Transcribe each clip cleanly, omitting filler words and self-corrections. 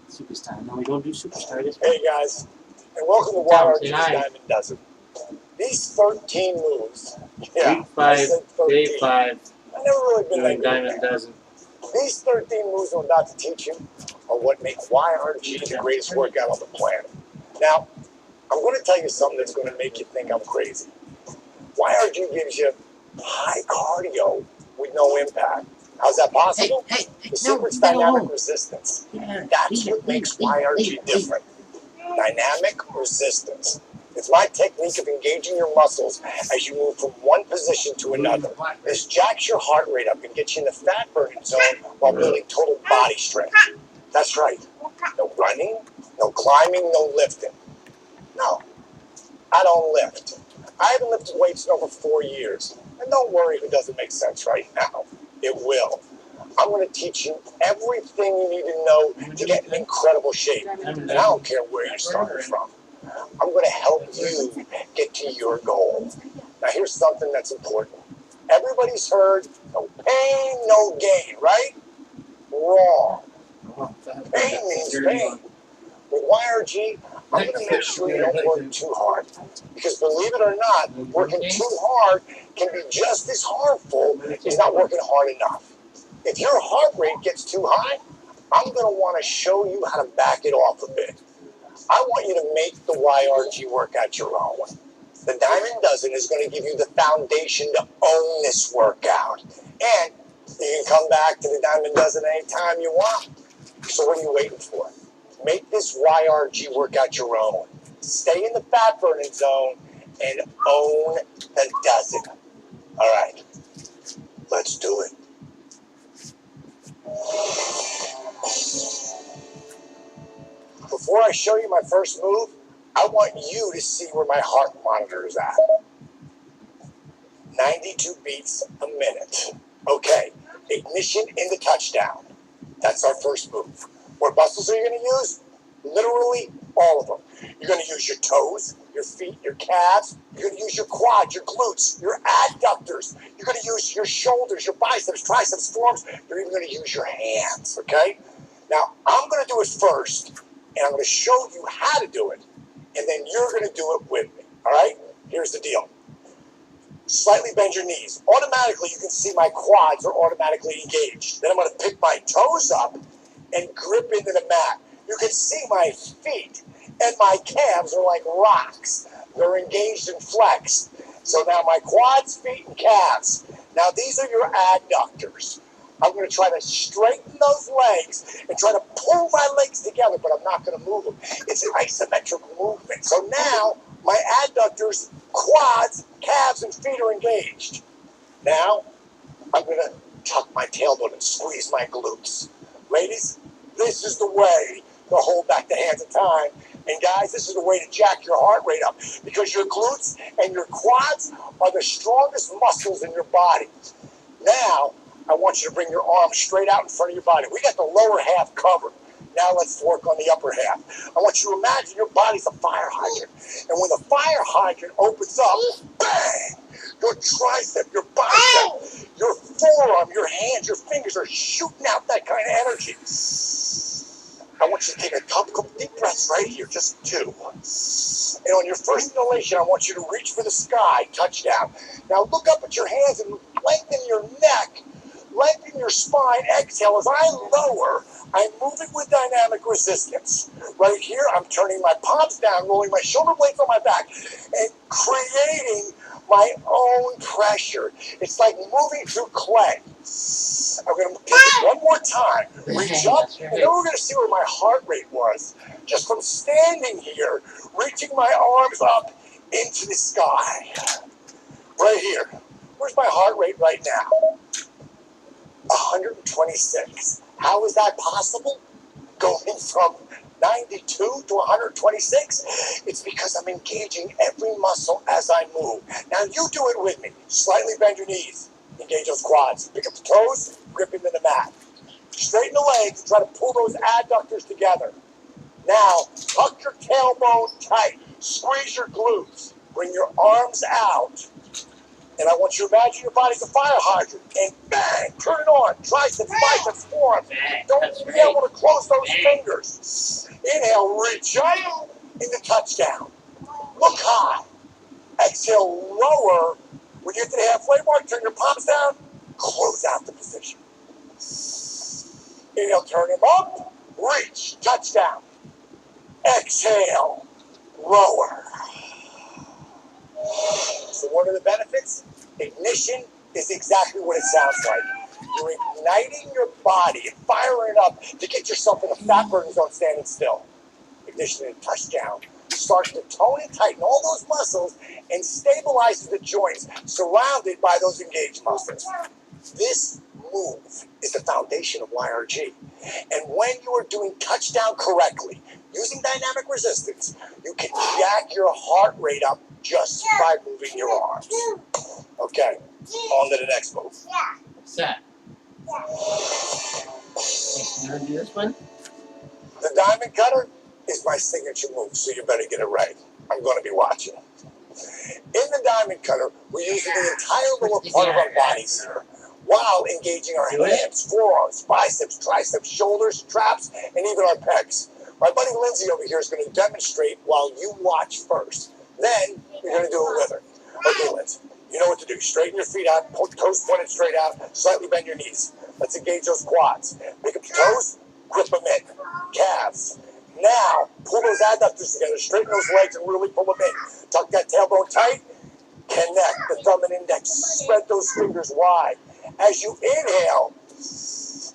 Superstar. No, we don't do Superstar. Hey guys, and welcome to YRG's Diamond Dozen. These 13 moves. Yeah, Week 5, day 5. I never really been doing that Diamond Dozen. These 13 moves I'm about to teach you are what make YRG the greatest workout on the planet. Now, I'm going to tell you something that's going to make you think I'm crazy. YRG gives you high cardio with no impact. How's that possible? The secret's dynamic resistance. That's what makes YRG different. Dynamic resistance. It's my technique of engaging your muscles as you move from one position to another. This jacks your heart rate up and gets you in the fat burning zone while building total body strength. That's right. No running, no climbing, no lifting. No, I don't lift. I haven't lifted weights in over 4 years. And don't worry if it doesn't make sense right now. It will. I'm going to teach you everything you need to know to get in incredible shape. And I don't care where you're starting from. I'm going to help you get to your goal. Now here's something that's important. Everybody's heard no pain, no gain, right? Wrong. Pain means pain. With YRG, I'm going to make sure you don't work too hard. Because believe it or not, working too hard can be just as harmful as not working hard enough. If your heart rate gets too high, I'm going to want to show you how to back it off a bit. I want you to make the YRG workout your own. The Diamond Dozen is going to give you the foundation to own this workout. And you can come back to the Diamond Dozen anytime you want. So what are you waiting for? Make this YRG workout your own. Stay in the fat burning zone and own the dozen. All right, let's do it. Before I show you my first move, I want you to see where my heart monitor is at. 92 beats a minute. Okay, ignition in the touchdown. That's our first move. What muscles are you going to use? Literally all of them. You're going to use your toes, your feet, your calves. You're going to use your quads, your glutes, your adductors. You're going to use your shoulders, your biceps, triceps, forearms. You're even going to use your hands, okay? Now, I'm going to do it first, and I'm going to show you how to do it, and then you're going to do it with me, all right? Here's the deal. Slightly bend your knees. Automatically, you can see my quads are automatically engaged. Then I'm going to pick my toes up and grip into the mat. You can see my feet and my calves are like rocks. They're engaged and flexed. So now my quads, feet, and calves. Now these are your adductors. I'm going to try to straighten those legs and try to pull my legs together, but I'm not going to move them. It's an isometric movement. So now my adductors, quads, calves, and feet are engaged. Now I'm going to tuck my tailbone and squeeze my glutes. Ladies, this is the way to hold back the hands of time. And guys, this is the way to jack your heart rate up because your glutes and your quads are the strongest muscles in your body. Now, I want you to bring your arms straight out in front of your body. We got the lower half covered. Now let's work on the upper half. I want you to imagine your body's a fire hydrant. And when the fire hydrant opens up, bang! Your tricep, your bicep, your forearm, your hands, your fingers are shooting out that kind of energy. I want you to take a couple deep breaths right here, just 2. And on your first inhalation, I want you to reach for the sky, touchdown. Now look up at your hands and lengthen your neck, lengthen your spine. Exhale as I lower. I'm moving with dynamic resistance. Right here, I'm turning my palms down, rolling my shoulder blades on my back, and creating my own pressure. It's like moving through clay. I'm going to take it one more time. Reach up, and then we're going to see where my heart rate was. Just from standing here, reaching my arms up into the sky. Right here. Where's my heart rate right now? 126. How is that possible? Going from 92 to 126? It's because I'm engaging every muscle as I move. Now you do it with me. Slightly bend your knees. Engage those quads. Pick up the toes, grip into the mat. Straighten the legs and try to pull those adductors together. Now, tuck your tailbone tight. Squeeze your glutes. Bring your arms out. And I want you to imagine your body's a fire hydrant. And bang, turn it on. Triceps, biceps, forearms. Don't be able to close those fingers. Inhale, reach up into touchdown. Look high. Exhale, lower. When you get to the halfway mark, turn your palms down. Close out the position. Inhale, turn them up. Reach, touchdown. Exhale, lower. So what are the benefits? Ignition is exactly what it sounds like. You're igniting your body and firing it up to get yourself in a fat burning zone standing still. Ignition and touchdown starts to tone and tighten all those muscles and stabilizes the joints surrounded by those engaged muscles. This move is the foundation of YRG. And when you are doing touchdown correctly, using dynamic resistance, you can jack your heart rate up just by moving your arms. Okay, on to the next move. What's that? You want to do this one? The diamond cutter is my signature move, so you better get it right. I'm going to be watching. In the diamond cutter, we're using the entire lower part of our bodies here, while engaging our hands, forearms, biceps, triceps, shoulders, traps, and even our pecs. My buddy Lindsay over here is going to demonstrate while you watch first. Then you're going to do it with her. Okay, Lindsay, you know what to do. Straighten your feet out, toes pointed straight out, slightly bend your knees. Let's engage those quads. Pick up your toes, grip them in. Calves. Now, pull those adductors together, straighten those legs, and really pull them in. Tuck that tailbone tight. Connect the thumb and index. Spread those fingers wide. As you inhale,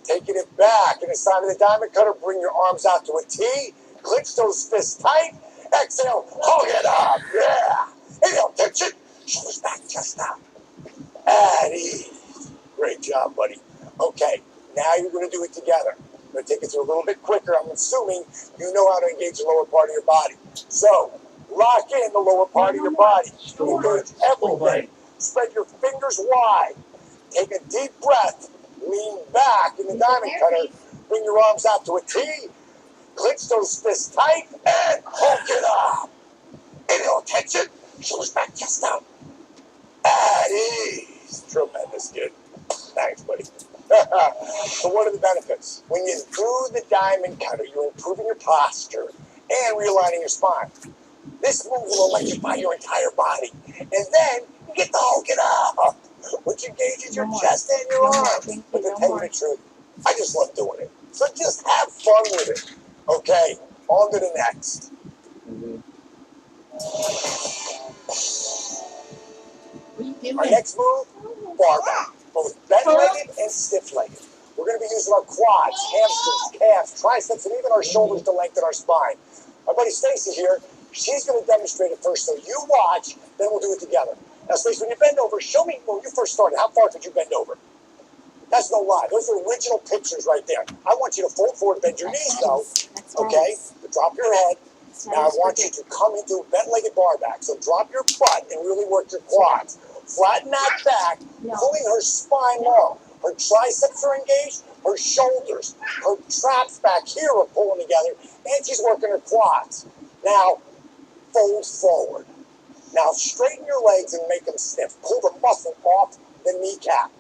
taking it back. And inside of the diamond cutter, bring your arms out to a T. Clench those fists tight. Exhale, hug it up. Yeah. Inhale, tension. Shoulders back, chest out. At ease. Great job, buddy. Okay, now you're going to do it together. I'm going to take it through a little bit quicker. I'm assuming you know how to engage the lower part of your body. So, lock in the lower part of your body. Engage everything. Spread your fingers wide. Take a deep breath. Lean back in the diamond cutter. Bring your arms out to a T. Clench those fists tight and hold it up. Inhale, tension. Shoulders back, chest out. At ease. Tremendous, kid. Thanks, buddy. So what are the benefits? When you do the diamond cutter, you're improving your posture and realigning your spine. This move will electrify your entire body. And then you get to hulk it up, which engages your chest and your arms. But to tell you the truth, I just love doing it. So just have fun with it. Okay, on to the next. What are you doing? Our next move, barbell. Both bent-legged and stiff-legged. We're going to be using our quads, hamstrings, calves, triceps, and even our shoulders to lengthen our spine. My buddy Stacy here, she's going to demonstrate it first. So you watch, then we'll do it together. Now, Stacy, when you bend over, show me when you first started. How far could you bend over? That's no lie. Those are original pictures right there. I want you to fold forward, bend your knees, though. Okay? Drop your head. Now I want you to come into a bent-legged bar back. So drop your butt and really work your quads. Flatten that back, pulling her spine long. Her triceps are engaged, her shoulders, her traps back here are pulling together, and she's working her quads. Now, fold forward. Now, straighten your legs and make them stiff. Pull the muscle off the kneecap.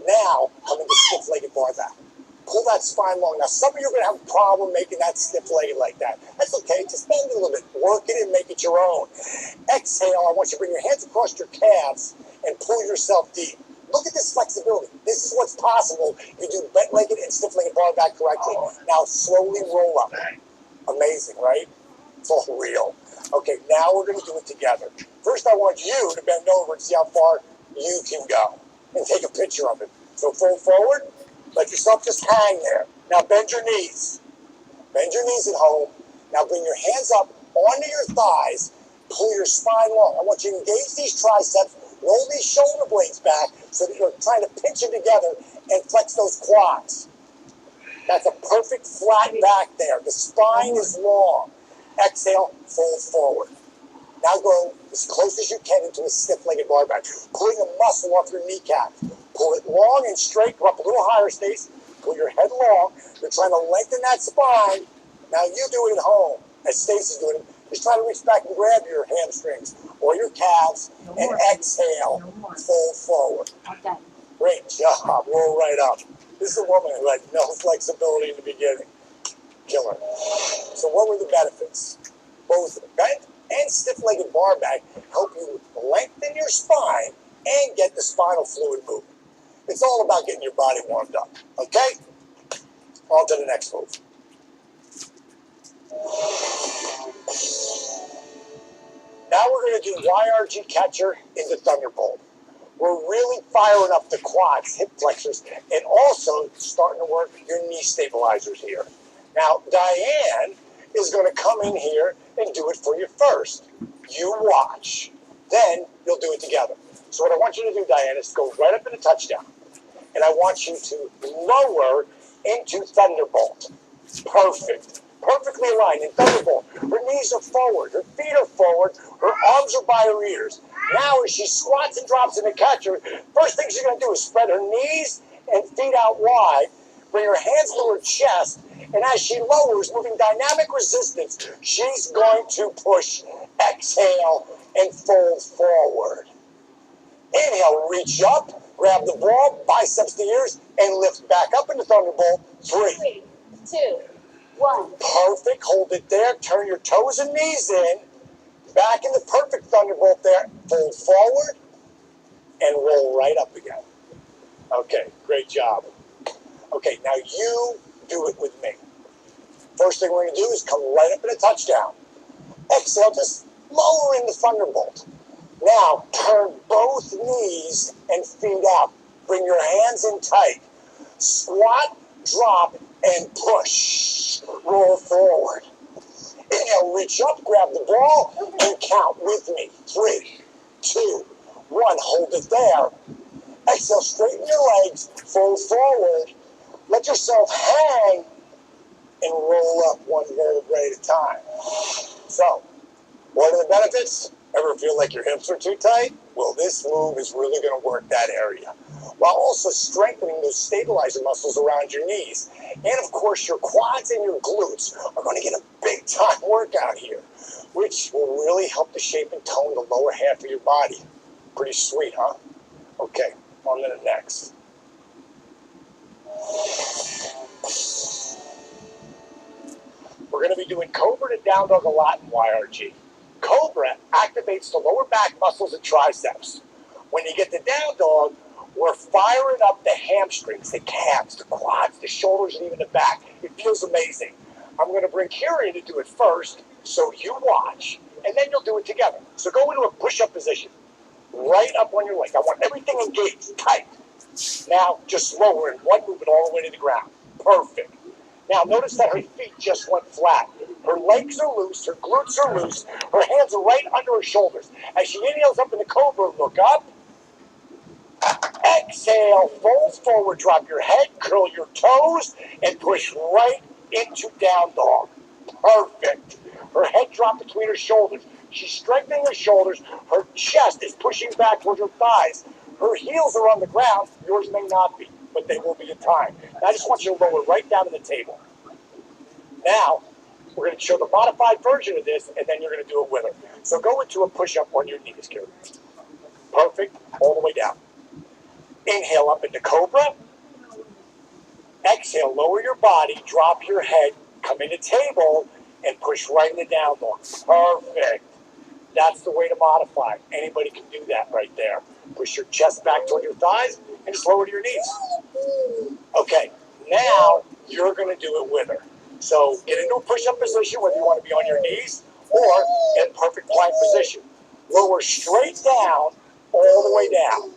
Now, come into stiff-legged bar back. Pull that spine long. Now, some of you are going to have a problem making that stiff-legged like that. That's okay. Just bend it a little bit. Work it and make it your own. Exhale. I want you to bring your hands across your calves and pull yourself deep. Look at this flexibility. This is what's possible if you do bent-legged and stiff-legged bar back correctly. Now, slowly roll up. Amazing, right? It's all real. Okay, now we're going to do it together. First, I want you to bend over and see how far you can go. And take a picture of it. So fold forward. Let yourself just hang there. Now bend your knees. Bend your knees at home. Now bring your hands up onto your thighs. Pull your spine long. I want you to engage these triceps. Roll these shoulder blades back so that you're trying to pinch them together and flex those quads. That's a perfect flat back there. The spine is long. Exhale, fold forward. Now go as close as you can into a stiff-legged bar back, pulling a muscle off your kneecap. Pull it long and straight. Go up a little higher, Stace. Pull your head long. You're trying to lengthen that spine. Now you do it at home, as Stacy's doing it. Just try to reach back and grab your hamstrings or your calves and exhale, fold forward. Okay. Great job. Roll right up. This is a woman who had no flexibility in the beginning. Killer. So what were the benefits? Both bent and stiff-legged bar bag help you lengthen your spine and get the spinal fluid moving. It's all about getting your body warmed up. Okay? On to the next move. Now we're going to do YRG catcher into Thunderbolt. We're really firing up the quads, hip flexors, and also starting to work your knee stabilizers here. Now, Diane is going to come in here and do it for you first. You watch. Then you'll do it together. So what I want you to do, Diane, is go right up in a touchdown. And I want you to lower into Thunderbolt. Perfect. Perfectly aligned in Thunderbolt. Her knees are forward. Her feet are forward. Her arms are by her ears. Now as she squats and drops in the catcher, first thing she's going to do is spread her knees and feet out wide. Bring her hands to her chest. And as she lowers, moving dynamic resistance, she's going to push, exhale, and fold forward. Inhale, reach up, grab the ball, biceps to ears, and lift back up into Thunderbolt. 3, 2, 1. Perfect. Hold it there. Turn your toes and knees in. Back in the perfect Thunderbolt there. Fold forward and roll right up again. Okay, great job. Okay, now you do it with me. First thing we're going to do is come right up in a touchdown. Exhale, just lower in the Thunderbolt. Now, turn both knees and feet out. Bring your hands in tight. Squat, drop, and push. Roll forward. Inhale, reach up, grab the ball, and count with me. 3, 2, 1. Hold it there. Exhale, straighten your legs, fold forward. Let yourself hang and roll up one vertebrae at a time. So, what are the benefits? Ever feel like your hips are too tight? Well, this move is really going to work that area, while also strengthening those stabilizer muscles around your knees. And of course, your quads and your glutes are going to get a big time workout here, which will really help to shape and tone the lower half of your body. Pretty sweet, huh? Okay, on to the next. We're going to be doing Cobra to Down Dog a lot in YRG. Cobra activates the lower back muscles and triceps. When you get to Down Dog, we're firing up the hamstrings, the calves, the quads, the shoulders, and even the back. It feels amazing. I'm going to bring Kieran to do it first, so you watch, and then you'll do it together. So go into a push-up position, right up on your leg. I want everything engaged, tight. Now, just lower in one movement all the way to the ground. Perfect. Now, notice that her feet just went flat. Her legs are loose, her glutes are loose, her hands are right under her shoulders. As she inhales up in the Cobra, look up. Exhale, fold forward, drop your head, curl your toes, and push right into Down Dog. Perfect. Her head dropped between her shoulders. She's strengthening her shoulders. Her chest is pushing back towards her thighs. Her heels are on the ground. Yours may not be, but they will be in time. Now, I just want you to lower right down to the table. Now, we're going to show the modified version of this, and then you're going to do it with her. So go into a push-up on your knees, Kieran. Perfect. All the way down. Inhale up into Cobra. Exhale, lower your body, drop your head, come into table, and push right into Down Dog. Perfect. That's the way to modify. Anybody can do that right there. Push your chest back toward your thighs and just lower to your knees. Okay, now you're going to do it with her. So get into a push-up position, whether you want to be on your knees or in perfect plank position. Lower straight down, all the way down.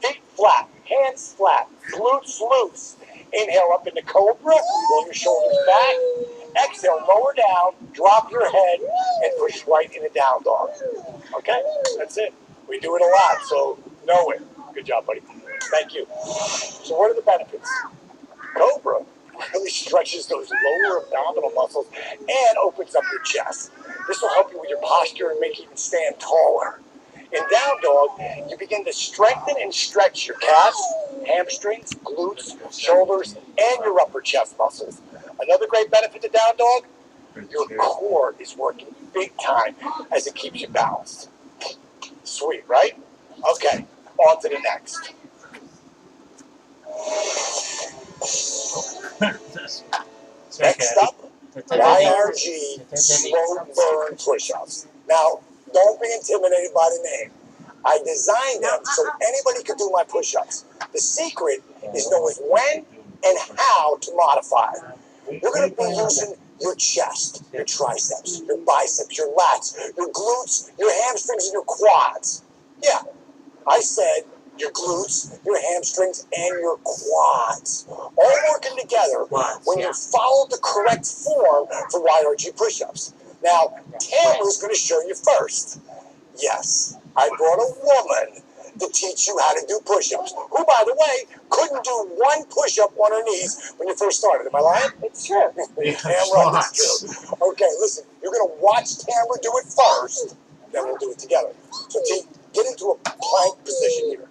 Feet flat, hands flat, glutes loose. Inhale up into Cobra, roll your shoulders back. Exhale, lower down, drop your head, and push right into Down Dog. Okay, that's it. We do it a lot, so know it. Good job, buddy. Thank you. So what are the benefits? Cobra really stretches those lower abdominal muscles and opens up your chest. This will help you with your posture and make you even stand taller. In Down Dog, you begin to strengthen and stretch your calves, hamstrings, glutes, shoulders, and your upper chest muscles. Another great benefit to Down Dog, Your core is working big time as it keeps you balanced. Sweet, right? Okay, on to the next. Next up, YRG slow burn push-ups. Now, don't be intimidated by the name. I designed them so anybody could do my push-ups. The secret is knowing when and how to modify. You're going to be using your chest, your triceps, your biceps, your lats, your glutes, your hamstrings, and your quads. Yeah, I said your glutes, your hamstrings, and your quads. All working together when you follow the correct form for YRG push-ups. Now, Tamara's going to show you first. Yes, I brought a woman to teach you how to do push-ups, who, by the way, couldn't do one push-up on her knees when you first started. Am I lying? It's true. Damn right, it's true. Okay, listen, you're going to watch Tamara do it first, then we'll do it together. So get into a plank position here.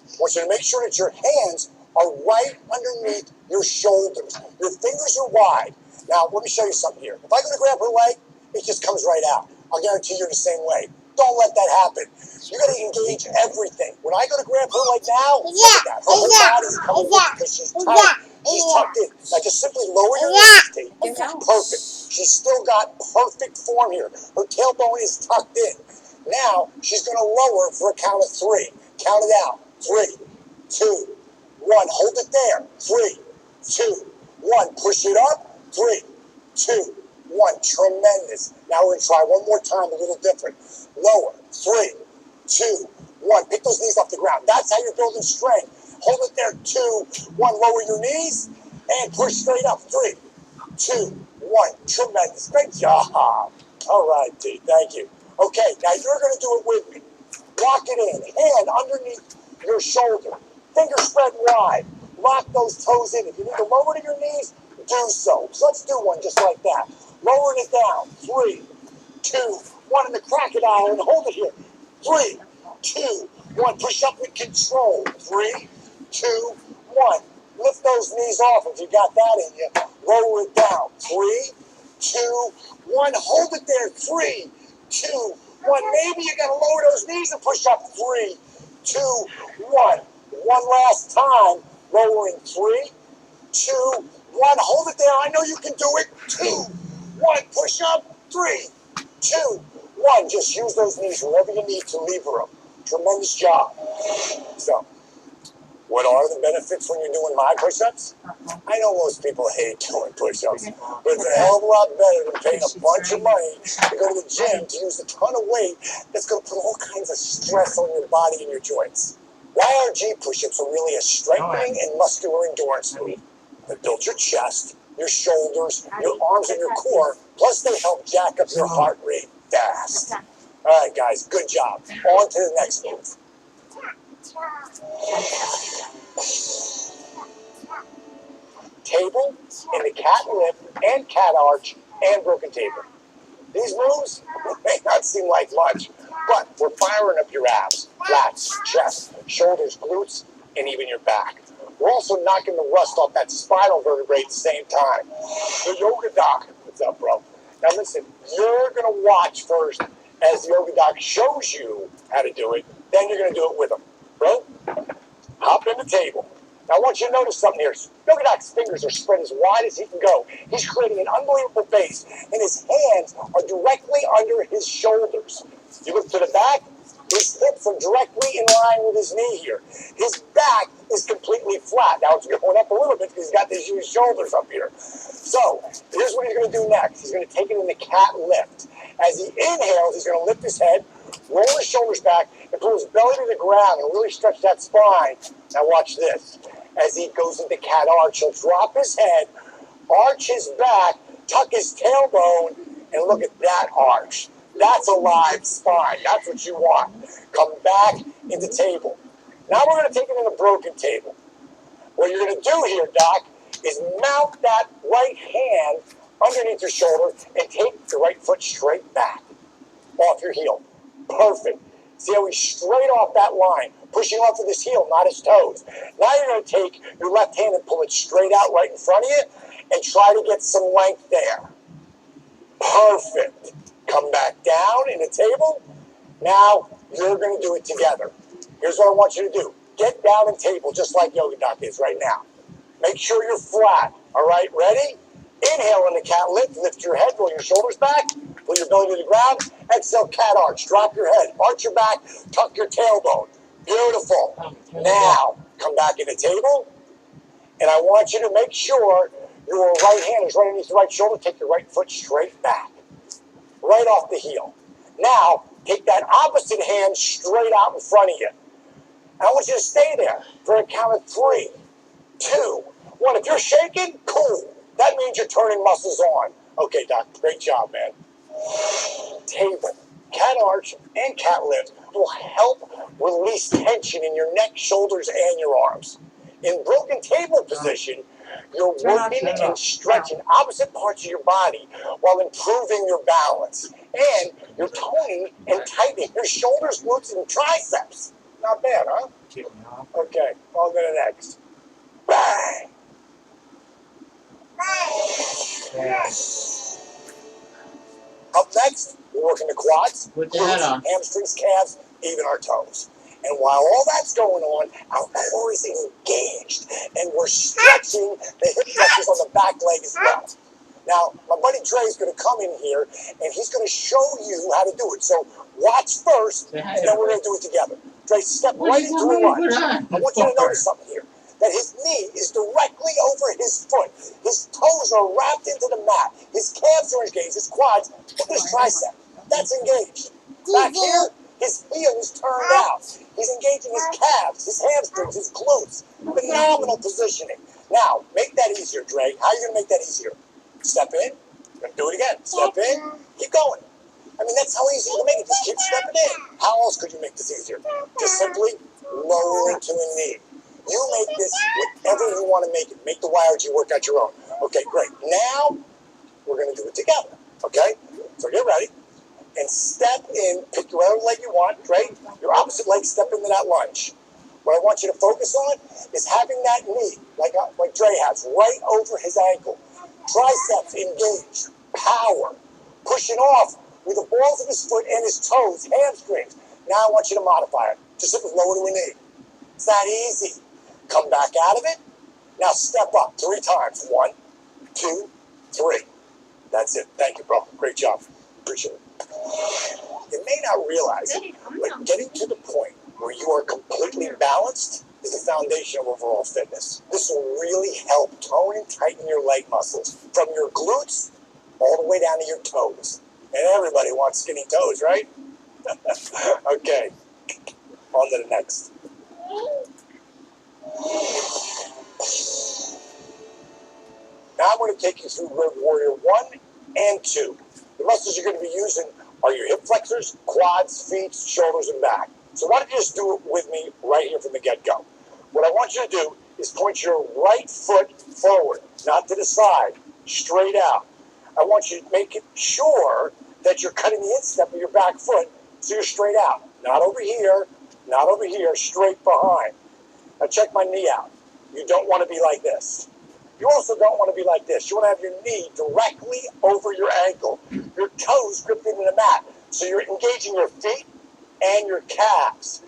I want you to make sure that your hands are right underneath your shoulders. Your fingers are wide. Now, let me show you something here. If I go to grab her leg, it just comes right out. I'll guarantee you're the same way. Don't let that happen. You got to engage everything. When I go to grab her leg now, look at that. Her whole body's coming in because she's tight. She's tucked in. Now just simply lower your knees, Tate. Perfect. She's still got perfect form here. Her tailbone is tucked in. Now she's going to lower for a count of 3. Count it out. 3, 2, 1. Hold it there. 3, 2, 1. Push it up. 3, 2, 1. Tremendous. Now we're going to try one more time, a little different. Lower. 3, 2, 1. Pick those knees off the ground. That's how you're building strength. Hold it there. 2, 1. Lower your knees and push straight up. 3, 2, 1. Tremendous. Great job. All right, T. Thank you. Okay, now you're going to do it with me. Lock it in. Hand underneath your shoulder. Fingers spread wide. Lock those toes in. If you need to lower to your knees, do so. So let's do one just like that. Lowering it down. 3, 2, 1. In the crocodile and hold it here. 3, 2, 1. Push up with control. 3, 2, 1. Lift those knees off if you got that in you. Lower it down. 3, 2, 1. Hold it there. 3, 2, 1. Maybe you got to lower those knees and push up. 3, 2, 1. One last time. Lowering. 3, 2, 1. Hold it there. I know you can do it. 2, 1. Push up. 3, 2, 1. Just use those knees wherever you need to lever them. Tremendous job. So, what are the benefits when you're doing my push-ups? I know most people hate doing push-ups, but it's a hell of a lot better than paying a bunch of money to go to the gym to use a ton of weight that's going to put all kinds of stress on your body and your joints. YRG push-ups are really a strengthening and muscular endurance move that builds your chest, your shoulders, your arms, and your core. Plus, they help jack up your heart rate fast. All right, guys, good job. On to the next move. Table in the cat lift and cat arch and broken table. These moves may not seem like much, but we're firing up your abs, lats, chest, shoulders, glutes, and even your back. We're also knocking the rust off that spinal vertebrae at the same time. The yoga doc, what's up, bro? Now listen, you're going to watch first as the yoga doc shows you how to do it, then you're going to do it with him. Bro, hop in the table. Now I want you to notice something here. Yoga doc's fingers are spread as wide as he can go. He's creating an unbelievable base, and his hands are directly under his shoulders. You look to the back, his hips are directly in line with his knee here. His back is completely flat. Now it's going up a little bit because he's got these huge shoulders up here. So here's what he's going to do next. He's going to take it in the cat lift. As he inhales, he's going to lift his head, roll his shoulders back, and pull his belly to the ground and really stretch that spine. Now watch this. As he goes into cat arch, he'll drop his head, arch his back, tuck his tailbone, and look at that arch. That's a live spine. That's what you want. Come back into table. Now we're going to take it in a broken table. What you're going to do here, Doc, is mount that right hand underneath your shoulder and take your right foot straight back off your heel. Perfect. See how he's straight off that line, pushing off with his heel, not his toes. Now you're going to take your left hand and pull it straight out right in front of you and try to get some length there. Perfect. Come back down in the table. Now you're going to do it together. Here's what I want you to do. Get down in table just like Yoga Doc is right now. Make sure you're flat. All right, ready? Inhale in the cat lift. Lift your head, roll your shoulders back. Pull your belly to the ground. Exhale, cat arch. Drop your head. Arch your back. Tuck your tailbone. Beautiful. Now, come back in the table. And I want you to make sure your right hand is right underneath the right shoulder. Take your right foot straight back. Right off the heel. Now, take that opposite hand straight out in front of you. And I want you to stay there for a count of 3, 2, 1. If you're shaking, cool. That means you're turning muscles on. Okay, Doc, great job, man. Table, cat arch, and cat lift will help release tension in your neck, shoulders, and your arms. In broken table position, you're working and stretching opposite parts of your body while improving your balance. And you're toning and tightening your shoulders, glutes, and triceps. Not bad, huh? Okay, on to the next. Bang! Up next, we're working the quads, glutes, hamstrings, calves, even our toes. And while all that's going on, our core is engaged, and we're stretching the hip flexors on the back leg as well. Now, my buddy Dre is going to come in here, and he's going to show you how to do it. So watch first, and then we're going to do it together. Dre, step right into a lunge. I want you to notice something here, that his knee is directly over his foot. His toes are wrapped into the mat. His calves are engaged, his quads, and his tricep. That's engaged. Back here, his heel is turned out. He's engaging his calves, his hamstrings, his glutes. Phenomenal positioning. Now, make that easier, Dre. How are you going to make that easier? Step in. You're going to do it again. Step in. Keep going. I mean, that's how easy you can make it. Just keep stepping in. How else could you make this easier? Just simply lowering to a knee. You make this whatever you want to make it. Make the YRG workout your own. Okay, great. Now, we're going to do it together. Okay? So get ready. And step in. Pick whatever leg you want. Great. Your opposite leg, step into that lunge. What I want you to focus on is having that knee, like Dre has, right over his ankle. Triceps engaged. Power. Pushing off with the balls of his foot and his toes, hamstrings. Now I want you to modify it. Just simply lower to a knee. It's that easy. Come back out of it. Now step up 3 times. 1, 2, 3. That's it. Thank you, bro. Great job. Appreciate it. You may not realize it, but getting to the point where you are completely balanced is the foundation of overall fitness. This will really help tone and tighten your leg muscles from your glutes all the way down to your toes. And everybody wants skinny toes, right? Okay, on to the next. Now I'm going to take you through Road Warrior 1 and 2. The muscles you're going to be using are your hip flexors, quads, feet, shoulders, and back. So why don't you just do it with me right here from the get-go? What I want you to do is point your right foot forward, not to the side, straight out. I want you to make it sure that you're cutting the instep of your back foot so you're straight out. Not over here, not over here, straight behind. Now check my knee out. You don't want to be like this. You also don't want to be like this. You want to have your knee directly over your ankle. Your toes gripped into the mat. So you're engaging your feet and your calves.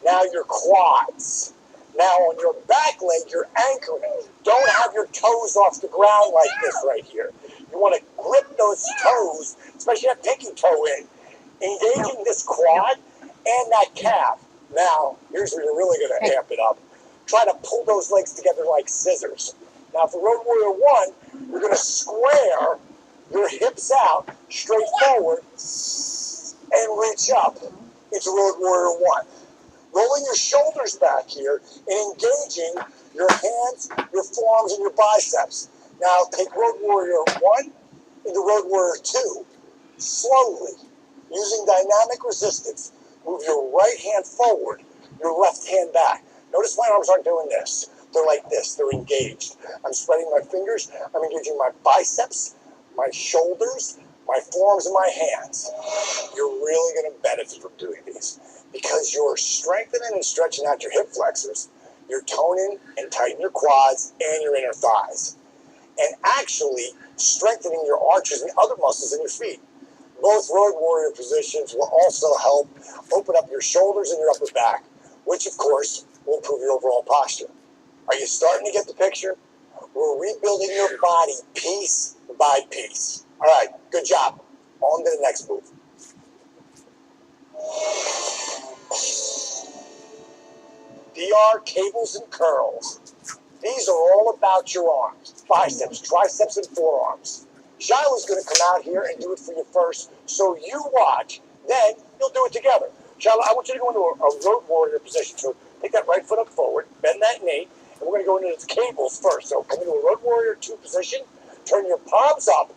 Now your quads. Now on your back leg, you're anchoring. Don't have your toes off the ground like this right here. You want to grip those toes, especially that pinky toe in. Engaging this quad and that calf. Now, here's where you're really going to amp it up. Try to pull those legs together like scissors. Now, for Road Warrior 1, you're going to square your hips out straight forward and reach up into Road Warrior 1. Rolling your shoulders back here and engaging your hands, your forearms, and your biceps. Now, take Road Warrior 1 into Road Warrior 2. Slowly, using dynamic resistance, move your right hand forward, your left hand back. Notice my arms aren't doing this. They're like this. They're engaged. I'm spreading my fingers. I'm engaging my biceps, my shoulders, my forearms, and my hands. You're really going to benefit from doing these because you're strengthening and stretching out your hip flexors. You're toning and tightening your quads and your inner thighs. and actually strengthening your arches and other muscles in your feet. Both road warrior positions will also help open up your shoulders and your upper back, which of course will improve your overall posture. Are you starting to get the picture? We're rebuilding your body piece by piece. All right, good job. On to the next move. DR cables and curls. These are all about your arms, biceps, triceps, and forearms. Shiloh's going to come out here and do it for you first, so you watch, then you'll do it together. Shiloh, I want you to go into a road warrior position. So take that right foot up forward, bend that knee, and we're going to go into the cables first. So come into a road warrior 2 position, turn your palms up,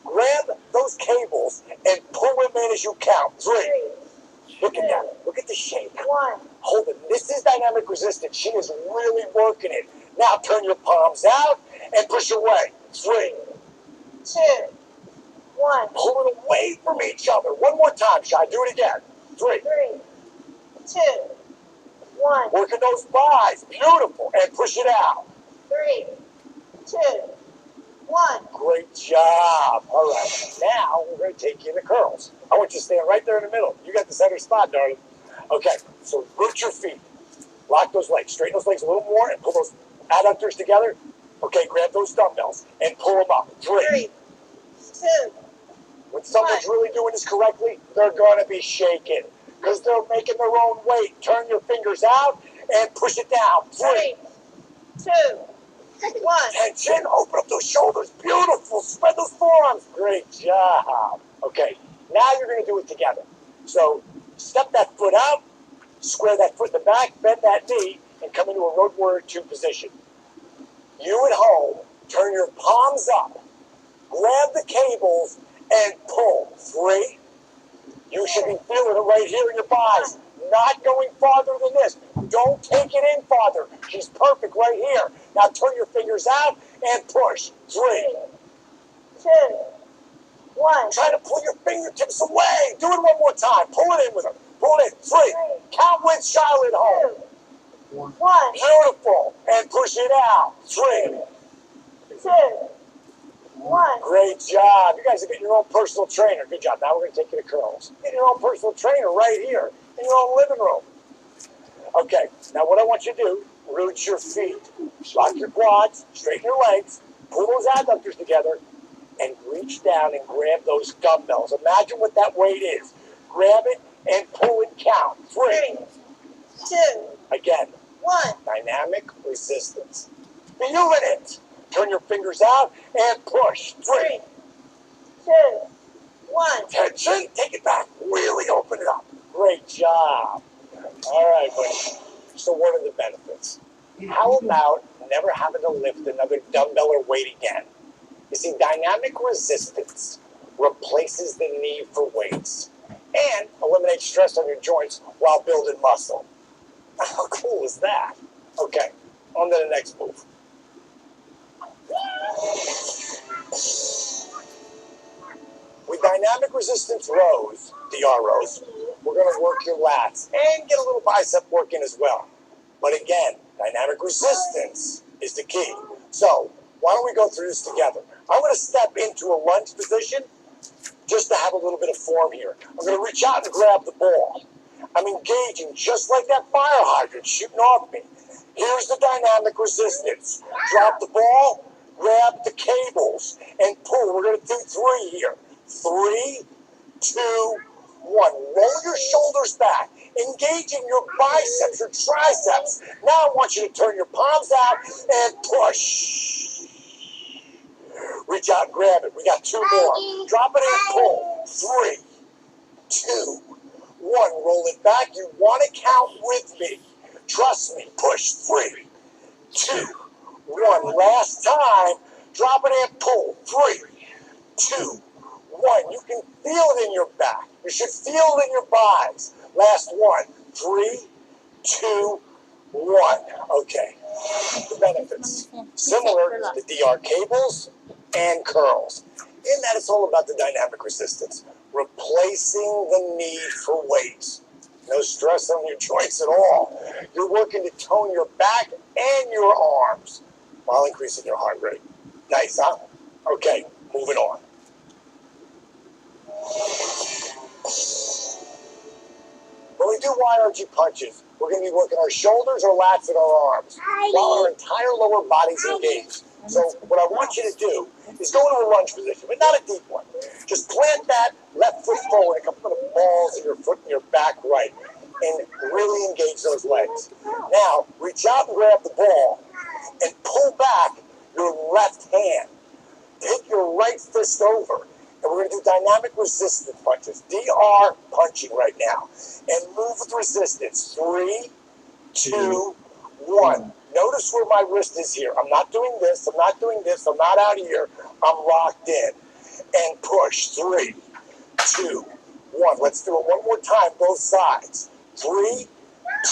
grab those cables, and pull them in as you count. 3. Look at that. Look at the shape. 1. Hold it. This is dynamic resistance. She is really working it. Now turn your palms out and push away. 3. 2. 1. Pull it away from each other. One more time, Shy. Do it again. 3. 3. 2. 1. Working those thighs. Beautiful. And push it out. 3. 2. 1. Great job. All right. Now we're going to take you into curls. I want you to stand right there in the middle. You got the center spot, darling. Okay. So root your feet. Lock those legs. Straighten those legs a little more and pull those adductors together. Okay. Grab those dumbbells and pull them up. 3. 2. When someone's really doing this correctly, they're going to be shaking because they're making their own weight. Turn your fingers out and push it down. 3. 2. 1. Tension. Open up those shoulders. Beautiful. Spread those forearms. Great job. Okay. Now you're going to do it together. So step that foot out, square that foot in the back, bend that knee, and come into a road warrior 2 position. You at home, turn your palms up, grab the cables, and pull. 3. You should be feeling it right here in your thighs. Not going farther than this. Don't take it in farther. She's perfect right here. Now turn your fingers out and push. 3. 2. 1. Try to pull your fingertips away. Do it one more time. Pull it in with her. Pull it in. 3. Count with Charlotte home. 1. Beautiful. And push it out. 3. 2. 1. Great job. You guys are getting your own personal trainer. Good job. Now we're going to take you to curls. Get your own personal trainer right here in your own living room. Okay. Now what I want you to do, root your feet. Lock your quads. Straighten your legs. Pull those adductors together. And reach down and grab those dumbbells. Imagine what that weight is. Grab it and pull and count. 3. 2. Again. 1. Dynamic resistance. Feeling it. Turn your fingers out and push. 3. 2. 1. Tension. Take it back. Really open it up. Great job. All right, buddy. So what are the benefits? How about never having to lift another dumbbell or weight again? You see, dynamic resistance replaces the need for weights and eliminates stress on your joints while building muscle. How cool is that? Okay, on to the next move. With dynamic resistance rows, DR rows, we're going to work your lats and get a little bicep working as well. But again, dynamic resistance is the key. So why don't we go through this together? I'm going to step into a lunge position just to have a little bit of form here. I'm going to reach out and grab the ball. I'm engaging just like that fire hydrant shooting off me. Here's the dynamic resistance. Drop the ball, grab the cables, and pull. We're going to do 3 here. 3, 2, 1. Roll your shoulders back. Engaging your biceps, your triceps. Now I want you to turn your palms out and push. Reach out and grab it. We got 2 more. Drop it and pull. 3, 2, 1. Roll it back. You want to count with me. Trust me. Push. 3, 2, 1. Last time. Drop it and pull. 3, 2, 1. You can feel it in your back. You should feel it in your thighs. Last one. 3, 2, 1. Okay. The benefits. Similar to DR cables and curls. In that, it's all about the dynamic resistance. Replacing the need for weights. No stress on your joints at all. You're working to tone your back and your arms while increasing your heart rate. Nice, huh? Okay, moving on. When we do YRG punches, we're going to be working our shoulders, our lats, and our arms, while our entire lower body's engaged. So what I want you to do is go into a lunge position, but not a deep one. Just plant that left foot forward, a couple of the balls in your foot and your back right, and really engage those legs. Now, reach out and grab the ball, and pull back your left hand. Take your right fist over, and we're going to do dynamic resistance punches. DR punching right now. And move with resistance. 3, 2, 1. Notice where my wrist is here. I'm not doing this. I'm not doing this. I'm not out here. I'm locked in. And push. 3, 2, 1. Let's do it one more time, both sides. 3,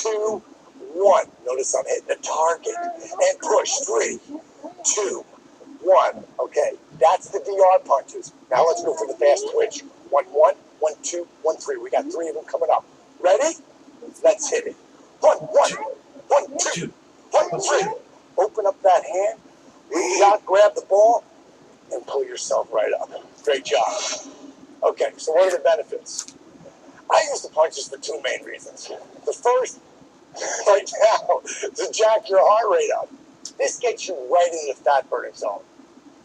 2, 1. Notice I'm hitting the target. And push. 3, 2, 1. Okay, that's the DR punches. Now let's go for the fast twitch. 1, 1, 1, 2, 1, 3. We got 3 of them coming up. Ready? Let's hit it. 1, 1, 1, 2, 1, 3. Open up that hand. Reach out, grab the ball, and pull yourself right up. Great job. Okay, so what are the benefits? I use the punches for 2 main reasons. The first, right now, to jack your heart rate up. This gets you right into the fat burning zone.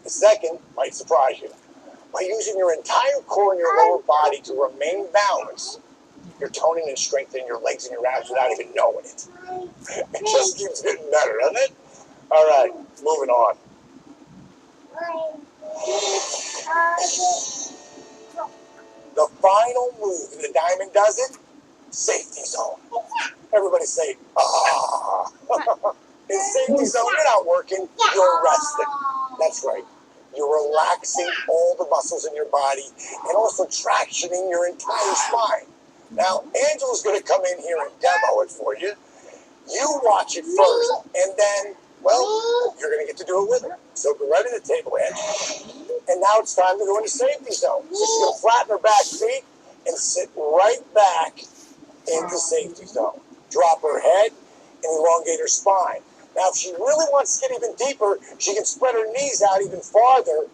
The second might surprise you. By using your entire core and your lower body to remain balanced, you're toning and strengthening your legs and your abs without even knowing it. It just keeps getting better, doesn't it? All right, moving on. The final move, and the diamond does it, safety zone. Everybody say, ah. In safety zone, you're not working, you're resting. That's right. You're relaxing all the muscles in your body and also tractioning your entire spine. Now, Angela's going to come in here and demo it for you. You watch it first, and then, well, you're going to get to do it with her. So go right to the table edge. And now it's time to go into safety zone. So she's going to flatten her back feet and sit right back into safety zone. Drop her head and elongate her spine. Now, if she really wants to get even deeper, she can spread her knees out even farther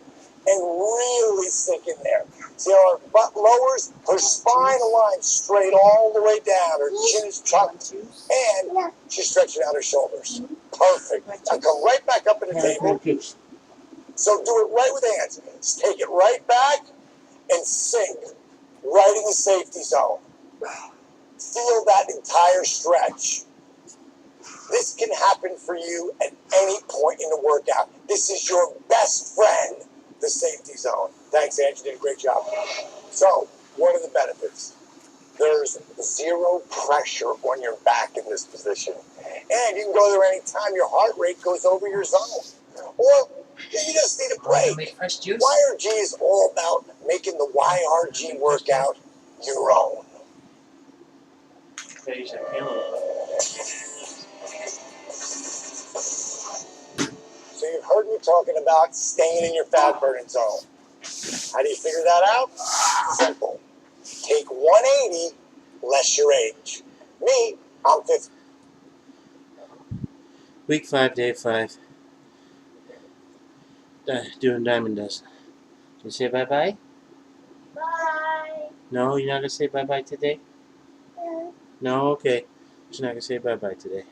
and really sink in there. See how her butt lowers? Her spine aligns straight all the way down. Her chin is tucked, and she's stretching out her shoulders. Perfect. Now come right back up in the table. So do it right with hands. Just take it right back and sink right in the safety zone. Feel that entire stretch. This can happen for you at any point in the workout. This is your best friend, the safety zone. Thanks, Ange. You did a great job. So, what are the benefits? There's 0 pressure on your back in this position. And you can go there anytime your heart rate goes over your zone. Or you just need a break. YRG is all about making the YRG workout your own. So you've heard me talking about staying in your fat burning zone. How do you figure that out? Simple. Take 180 less your age. Me, I'm 50. Week 5, day 5. Doing diamond dust. Can you say bye-bye? Bye. No, you're not going to say bye-bye today? Yeah. No? Okay. You're not going to say bye-bye today.